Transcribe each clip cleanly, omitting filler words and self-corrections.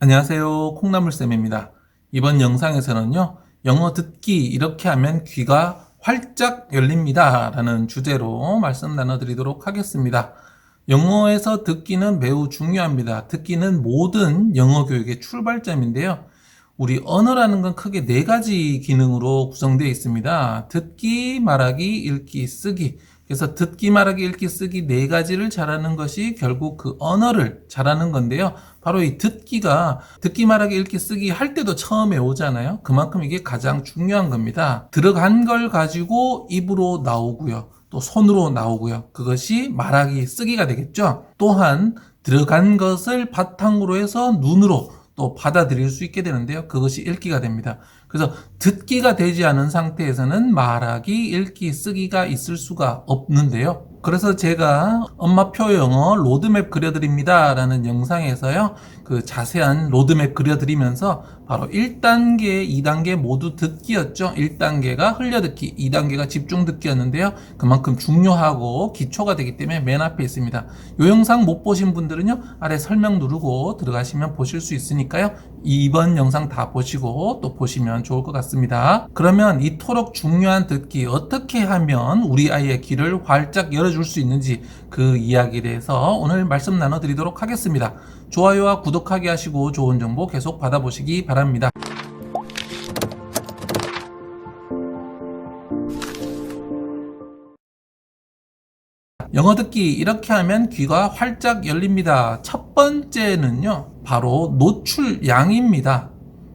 안녕하세요. 콩나물쌤입니다. 이번 영상에서는요, 영어 듣기 이렇게 하면 귀가 활짝 열립니다 라는 주제로 말씀 나눠드리도록 하겠습니다. 영어에서 듣기는 매우 중요합니다. 듣기는 모든 영어 교육의 출발점인데요. 우리 언어라는 건 크게 네 가지 기능으로 구성되어 있습니다. 듣기, 말하기, 읽기, 쓰기. 그래서 듣기, 말하기, 읽기, 쓰기 네 가지를 잘하는 것이 결국 그 언어를 잘하는 건데요. 바로 이 듣기가 듣기, 말하기, 읽기, 쓰기 할 때도 처음에 오잖아요. 그만큼 이게 가장 중요한 겁니다. 들어간 걸 가지고 입으로 나오고요. 또 손으로 나오고요. 그것이 말하기, 쓰기가 되겠죠. 또한 들어간 것을 바탕으로 해서 눈으로 또 받아들일 수 있게 되는데요. 그것이 읽기가 됩니다. 그래서 듣기가 되지 않은 상태에서는 말하기, 읽기, 쓰기가 있을 수가 없는데요. 그래서 제가 엄마표 영어 로드맵 그려드립니다 라는 영상에서요, 그 자세한 로드맵 그려드리면서 바로 1단계, 2단계 모두 듣기였죠. 1단계가 흘려듣기, 2단계가 집중듣기였는데요. 그만큼 중요하고 기초가 되기 때문에 맨 앞에 있습니다. 이 영상 못 보신 분들은요, 아래 설명 누르고 들어가시면 보실 수 있으니까요. 이번 영상 다 보시고 또 보시면 좋을 것 같습니다. 그러면 이토록 중요한 듣기 어떻게 하면 우리 아이의 귀를 활짝 열어줄 수 있는지 그 이야기에 대해서 오늘 말씀 나눠드리도록 하겠습니다. 좋아요와 구독하기 하시고 좋은 정보 계속 받아보시기 바랍니다. 영어 듣기 이렇게 하면 귀가 활짝 열립니다. 첫 번째는요, 바로 노출량입니다.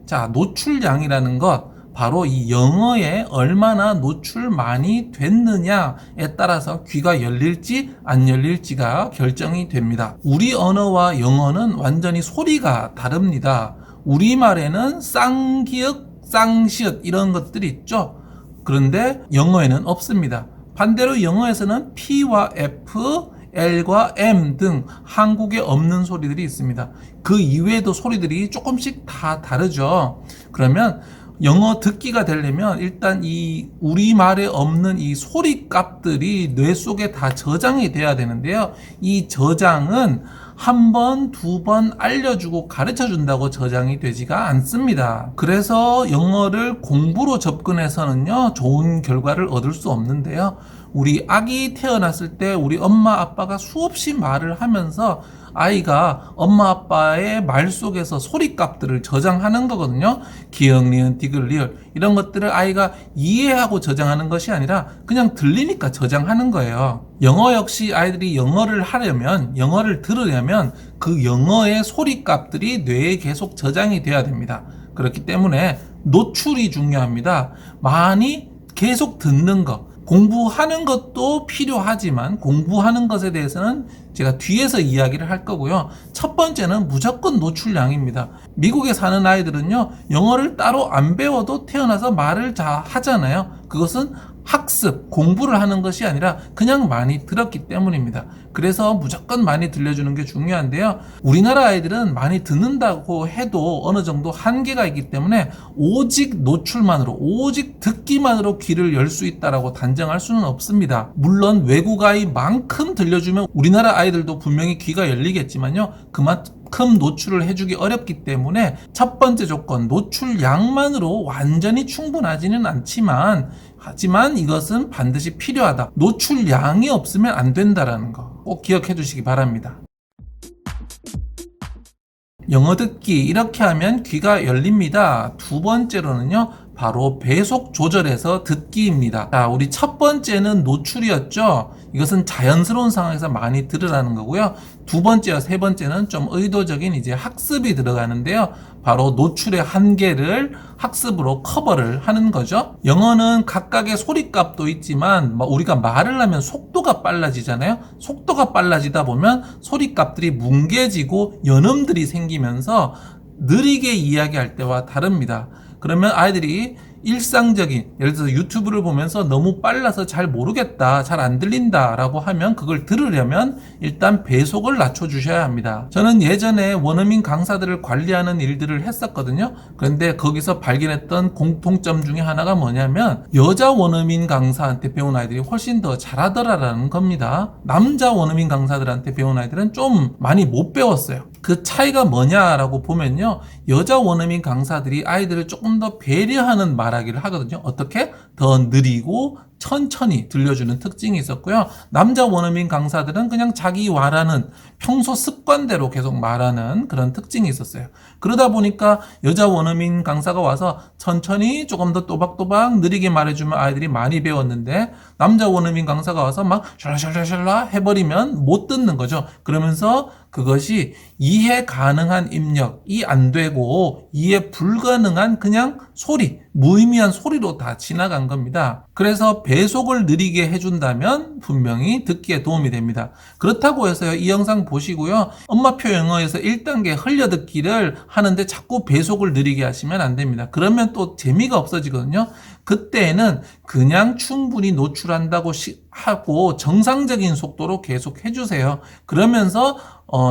자, 노출량이라는 것, 바로 이 영어에 얼마나 노출 많이 됐느냐에 따라서 귀가 열릴지 안 열릴지가 결정이 됩니다. 우리 언어와 영어는 완전히 소리가 다릅니다. 우리말에는 쌍기역, 쌍시읒 이런 것들이 있죠. 그런데 영어에는 없습니다. 반대로 영어에서는 P와 F, L과 M 등 한국에 없는 소리들이 있습니다. 그 이외에도 소리들이 조금씩 다 다르죠. 그러면 영어 듣기가 되려면 일단 이 우리말에 없는 이 소리 값들이 뇌 속에 다 저장이 돼야 되는데요. 이 저장은 한 번, 두 번 알려주고 가르쳐 준다고 저장이 되지가 않습니다. 그래서 영어를 공부로 접근해서는요, 좋은 결과를 얻을 수 없는데요. 우리 아기 태어났을 때 우리 엄마 아빠가 수없이 말을 하면서 아이가 엄마 아빠의 말 속에서 소리값들을 저장하는 거거든요. 기역, 니은, 디귿, 리을 이런 것들을 아이가 이해하고 저장하는 것이 아니라 그냥 들리니까 저장하는 거예요. 영어 역시 아이들이 영어를 하려면, 영어를 들으려면 그 영어의 소리값들이 뇌에 계속 저장이 돼야 됩니다. 그렇기 때문에 노출이 중요합니다. 많이 계속 듣는 것, 공부하는 것도 필요하지만 공부하는 것에 대해서는 제가 뒤에서 이야기를 할 거고요. 첫 번째는 무조건 노출량입니다. 미국에 사는 아이들은요, 영어를 따로 안 배워도 태어나서 말을 다 하잖아요. 그것은 학습, 공부를 하는 것이 아니라 그냥 많이 들었기 때문입니다. 그래서 무조건 많이 들려주는 게 중요한데요. 우리나라 아이들은 많이 듣는다고 해도 어느 정도 한계가 있기 때문에 오직 노출만으로, 오직 듣기만으로 귀를 열 수 있다라고 단정할 수는 없습니다. 물론 외국 아이만큼 들려주면 우리나라 아이들도 분명히 귀가 열리겠지만요. 그만큼 노출을 해주기 어렵기 때문에 첫 번째 조건, 노출량만으로 완전히 충분하지는 않지만 하지만 이것은 반드시 필요하다. 노출량이 없으면 안 된다라는 거 꼭 기억해 주시기 바랍니다. 영어 듣기 이렇게 하면 귀가 열립니다. 두 번째로는요, 바로 배속 조절해서 듣기입니다. 자, 우리 첫 번째는 노출이었죠. 이것은 자연스러운 상황에서 많이 들으라는 거고요. 두 번째와 세 번째는 좀 의도적인 이제 학습이 들어가는데요. 바로 노출의 한계를 학습으로 커버를 하는 거죠. 영어는 각각의 소리값도 있지만 우리가 말을 하면 속도가 빨라지잖아요. 속도가 빨라지다 보면 소리값들이 뭉개지고 연음들이 생기면서 느리게 이야기할 때와 다릅니다. 그러면 아이들이 일상적인, 예를 들어서 유튜브를 보면서 너무 빨라서 잘 모르겠다, 잘 안 들린다 라고 하면 그걸 들으려면 일단 배속을 낮춰주셔야 합니다. 저는 예전에 원어민 강사들을 관리하는 일들을 했었거든요. 그런데 거기서 발견했던 공통점 중에 하나가 뭐냐면 여자 원어민 강사한테 배운 아이들이 훨씬 더 잘하더라라는 겁니다. 남자 원어민 강사들한테 배운 아이들은 좀 많이 못 배웠어요. 그 차이가 뭐냐라고 보면요, 여자 원어민 강사들이 아이들을 조금 더 배려하는 말하기를 하거든요. 어떻게? 더 느리고 천천히 들려주는 특징이 있었고요. 남자 원어민 강사들은 그냥 자기 말하는 평소 습관대로 계속 말하는 그런 특징이 있었어요. 그러다 보니까 여자 원어민 강사가 와서 천천히 조금 더 또박또박 느리게 말해주면 아이들이 많이 배웠는데, 남자 원어민 강사가 와서 막 샬라샬라샬라 해버리면 못 듣는 거죠. 그러면서 그것이 이해 가능한 입력이 안 되고 이해 불가능한 그냥 소리, 무의미한 소리로 다 지나간 겁니다. 그래서 배속을 느리게 해준다면 분명히 듣기에 도움이 됩니다. 그렇다고 해서요, 이 영상 보시고요, 엄마표 영어에서 1단계 흘려듣기를 하는데 자꾸 배속을 느리게 하시면 안 됩니다. 그러면 또 재미가 없어지거든요. 그때는 그냥 충분히 노출한다고 하고 정상적인 속도로 계속 해주세요. 그러면서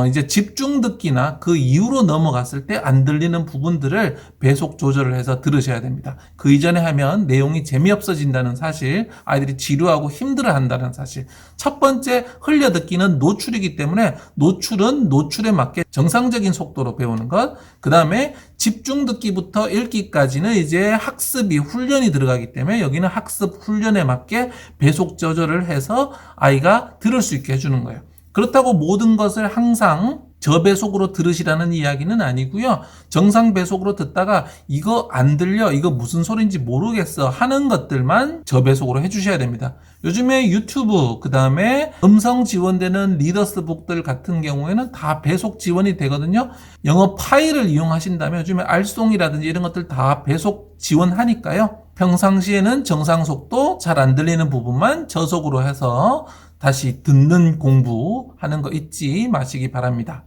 이제 집중 듣기나 그 이후로 넘어갔을 때 안 들리는 부분들을 배속 조절을 해서 들으셔야 됩니다. 그 이전에 하면 내용이 재미없어진다는 사실, 아이들이 지루하고 힘들어한다는 사실. 첫 번째 흘려듣기는 노출이기 때문에 노출은 노출에 맞게 정상적인 속도로 배우는 것. 그 다음에 집중 듣기부터 읽기까지는 이제 학습이 훈련이 들어가기 때문에 여기는 학습 훈련에 맞게 배속 조절을 해서 아이가 들을 수 있게 해주는 거예요. 그렇다고 모든 것을 항상 저배속으로 들으시라는 이야기는 아니고요. 정상 배속으로 듣다가 이거 안 들려, 이거 무슨 소리인지 모르겠어 하는 것들만 저배속으로 해주셔야 됩니다. 요즘에 유튜브, 그 다음에 음성 지원되는 리더스북들 같은 경우에는 다 배속 지원이 되거든요. 영어 파일을 이용하신다면 요즘에 알송이라든지 이런 것들 다 배속 지원하니까요. 평상시에는 정상 속도, 잘 안 들리는 부분만 저속으로 해서 다시 듣는 공부하는 거 잊지 마시기 바랍니다.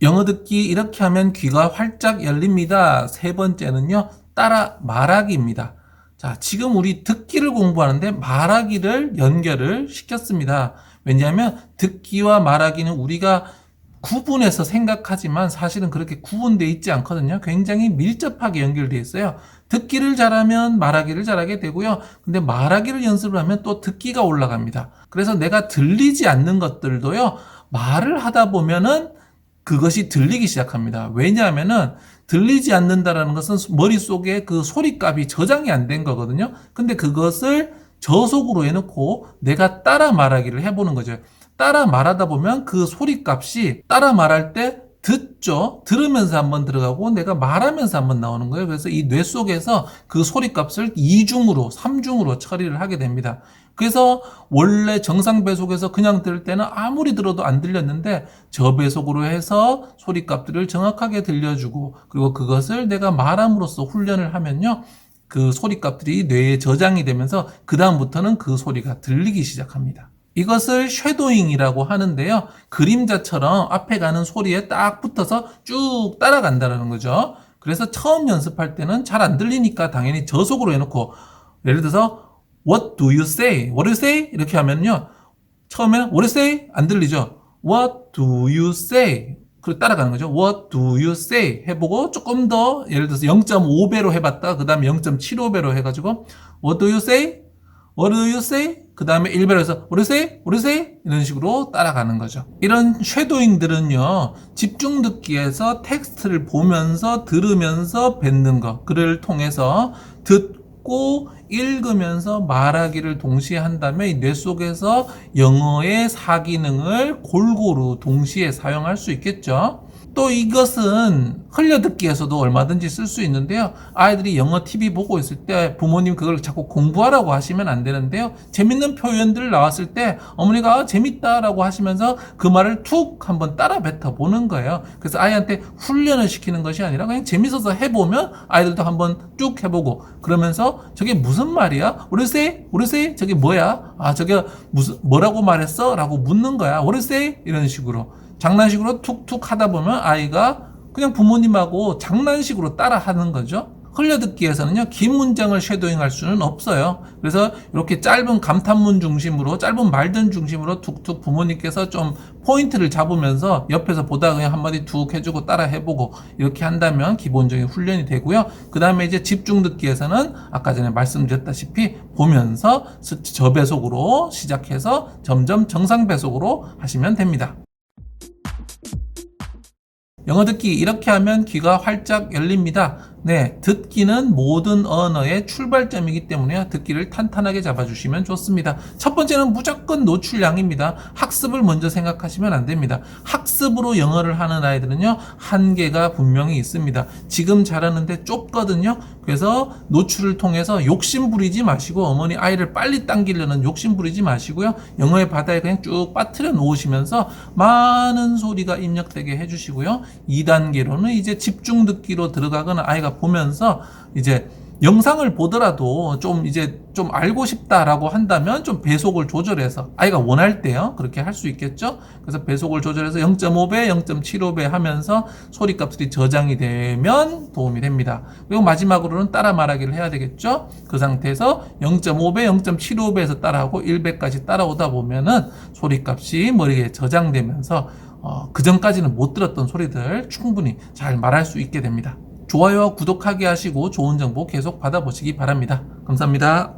영어 듣기 이렇게 하면 귀가 활짝 열립니다. 세 번째는요, 따라 말하기입니다. 자, 지금 우리 듣기를 공부하는데 말하기를 연결을 시켰습니다. 왜냐하면 듣기와 말하기는 우리가 구분해서 생각하지만 사실은 그렇게 구분되어 있지 않거든요. 굉장히 밀접하게 연결되어 있어요. 듣기를 잘하면 말하기를 잘하게 되고요. 근데 말하기를 연습을 하면 또 듣기가 올라갑니다. 그래서 내가 들리지 않는 것들도요, 말을 하다 보면은 그것이 들리기 시작합니다. 왜냐하면은 들리지 않는다라는 것은 머릿속에 그 소리값이 저장이 안 된 거거든요. 근데 그것을 저속으로 해놓고 내가 따라 말하기를 해보는 거죠. 따라 말하다 보면 그 소리값이 따라 말할 때 듣죠. 들으면서 한번 들어가고 내가 말하면서 한번 나오는 거예요. 그래서 이 뇌 속에서 그 소리값을 2중으로, 3중으로 처리를 하게 됩니다. 그래서 원래 정상 배속에서 그냥 들을 때는 아무리 들어도 안 들렸는데 저배속으로 해서 소리값들을 정확하게 들려주고, 그리고 그것을 내가 말함으로써 훈련을 하면요, 그 소리값들이 뇌에 저장이 되면서 그 다음부터는 그 소리가 들리기 시작합니다. 이것을 쉐도잉이라고 하는데요, 그림자처럼 앞에 가는 소리에 딱 붙어서 쭉 따라간다는 거죠. 그래서 처음 연습할 때는 잘 안 들리니까 당연히 저속으로 해놓고, 예를 들어서 What do you say? What do you say? 이렇게 하면요, 처음에는 What do you say? 안 들리죠. What do you say? 그리고 따라가는 거죠. What do you say? 해보고 조금 더, 예를 들어서 0.5배로 해봤다, 그 다음에 0.75배로 해가지고 What do you say? What do you say? 그 다음에 1배로 해서 What do you say? What do you say? 이런 식으로 따라가는 거죠. 이런 쉐도잉들은요, 집중 듣기에서 텍스트를 보면서 들으면서 뱉는 거, 그를 통해서 듣고 읽으면서 말하기를 동시에 한다면 뇌 속에서 영어의 사기능을 골고루 동시에 사용할 수 있겠죠. 또 이것은 흘려듣기에서도 얼마든지 쓸 수 있는데요. 아이들이 영어 TV 보고 있을 때 부모님 그걸 자꾸 공부하라고 하시면 안 되는데요. 재밌는 표현들 나왔을 때 어머니가 재밌다라고 하시면서 그 말을 툭 한번 따라 뱉어 보는 거예요. 그래서 아이한테 훈련을 시키는 것이 아니라 그냥 재밌어서 해보면 아이들도 한번 쭉 해보고, 그러면서 저게 무슨 말이야? What do you say? What do you say? 저게 뭐야? 아, 저게 뭐라고 말했어? 라고 묻는 거야. What do you say? 이런 식으로 장난식으로 툭툭 하다 보면 아이가 그냥 부모님하고 장난식으로 따라하는 거죠. 흘려듣기에서는요, 긴 문장을 쉐도잉할 수는 없어요. 그래서 이렇게 짧은 감탄문 중심으로, 짧은 말들 중심으로 툭툭 부모님께서 좀 포인트를 잡으면서 옆에서 보다가 그냥 한마디 툭 해주고 따라 해보고 이렇게 한다면 기본적인 훈련이 되고요. 그 다음에 이제 집중 듣기에서는 아까 전에 말씀드렸다시피 보면서 저배속으로 시작해서 점점 정상배속으로 하시면 됩니다. 영어 듣기 이렇게 하면 귀가 활짝 열립니다. 네, 듣기는 모든 언어의 출발점이기 때문에 듣기를 탄탄하게 잡아주시면 좋습니다. 첫 번째는 무조건 노출량입니다. 학습을 먼저 생각하시면 안 됩니다. 학습으로 영어를 하는 아이들은요, 한계가 분명히 있습니다. 지금 잘하는데 좁거든요. 그래서 노출을 통해서 욕심 부리지 마시고, 어머니 아이를 빨리 당기려는 욕심 부리지 마시고요. 영어의 바다에 그냥 쭉 빠뜨려 놓으시면서 많은 소리가 입력되게 해주시고요. 2단계로는 이제 집중 듣기로 들어가거나 아이가 보면서 이제 영상을 보더라도 좀 알고 싶다라고 한다면 좀 배속을 조절해서 아이가 원할 때요. 그렇게 할 수 있겠죠. 그래서 배속을 조절해서 0.5배, 0.75배 하면서 소리값들이 저장이 되면 도움이 됩니다. 그리고 마지막으로는 따라 말하기를 해야 되겠죠. 그 상태에서 0.5배, 0.75배에서 따라하고 1배까지 따라오다 보면은 소리값이 머리에 저장되면서 그 전까지는 못 들었던 소리들 충분히 잘 말할 수 있게 됩니다. 좋아요와 구독하기 하시고 좋은 정보 계속 받아보시기 바랍니다. 감사합니다.